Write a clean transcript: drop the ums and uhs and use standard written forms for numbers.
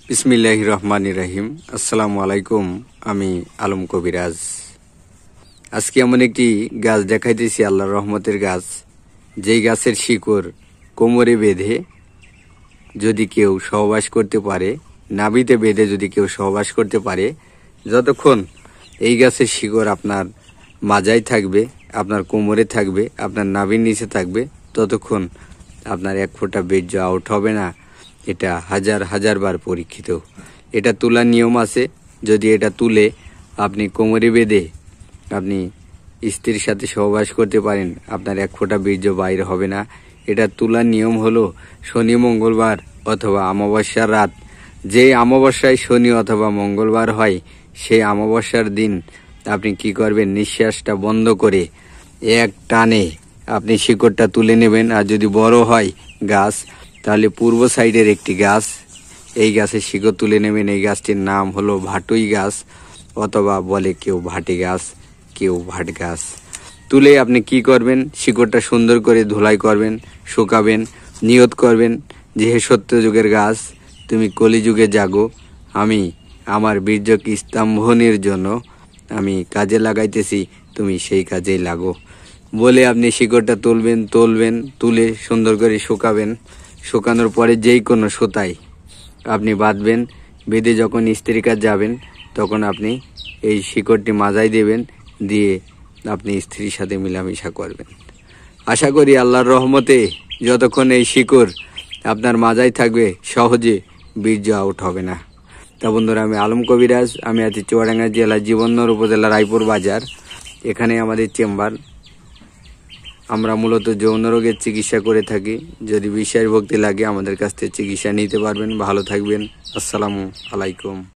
বিসমিল্লাহির রহমানির রহিম। আসসালামু আলাইকুম। আমি আলম কবিরাজ। আজকে এমন একটি গাছ দেখাইতেছি, আল্লাহর রহমতের গাছ। যেই গাছের শিকড় কোমরে বেঁধে যদি কেউ সহবাস করতে পারে, নাভিতে বেঁধে যদি কেউ সহবাস করতে পারে, যতক্ষণ এই গাছের শিকড় আপনার মাজায় থাকবে, আপনার কোমরে থাকবে, আপনার নাভির নিচে থাকবে, ততক্ষণ আপনার এক ফোঁটা বীর্য আউট হবে না। এটা হাজার হাজার বার পরীক্ষিত। এটা তোলার নিয়ম আছে। যদি এটা তুলে আপনি কোমরে বেঁধে আপনি স্ত্রীর সাথে সহবাস করতে পারেন, আপনার এক ফোঁটা বীর্য বাইর হবে না। এটা তোলার নিয়ম হলো শনি মঙ্গলবার অথবা অমাবস্যার রাত। যে অমাবস্যায় শনি অথবা মঙ্গলবার হয়, সেই অমাবস্যার দিন আপনি কি করবেন, নিঃশ্বাসটা বন্ধ করে এক টানে আপনি শিকড়টা তুলে নেবেন। আর যদি বড় হয় গাছ, তাহলে পূর্ব সাইডের একটি গাছ, এই গাছের শিকড় তুলে নেবেন। এই গাছটির নাম হলো ভাটুই গাছ, অথবা বলে কেউ ভাটি গাছ, কেউ ভাট গাছ। তুলে আপনি কি করবেন, শিকড়টা সুন্দর করে ধুলাই করবেন, শুকাবেন, নিয়ত করবেন যে হে সত্য যুগের গাছ, তুমি কলিযুগে জাগো, আমি আমার বীর্যকে স্তম্ভনের জন্য আমি কাজে লাগাইতেছি, তুমি সেই কাজেই লাগো বলে আপনি শিকড়টা তুলে সুন্দর করে শুকাবেন। শুকানোর পরে যেই কোনো সুতায় আপনি বাঁধবেন। বেঁধে যখন স্ত্রীর কাছে যাবেন, তখন আপনি এই শিকড়টি মাজায় দেবেন, দিয়ে আপনি স্ত্রীর সাথে মিলামিশা করবেন। আশা করি আল্লাহর রহমতে যতক্ষণ এই শিকড় আপনার মাজায় থাকবে, সহজে বীর্য আউট হবে না। তা বন্ধুরা, আমি আলম কবিরাজ। আমি আছি চুয়াডাঙ্গা জেলা জীবননগর উপজেলা রায়পুর বাজার। এখানে আমাদের চেম্বার। আমরা মূলত যৌন রোগের চিকিৎসা করে থাকি। যদি বিশ্বাস ভক্তি লাগে আমাদের কাছ থেকে চিকিৎসা নিতে পারবেন। ভালো থাকবেন। আসসালামু আলাইকুম।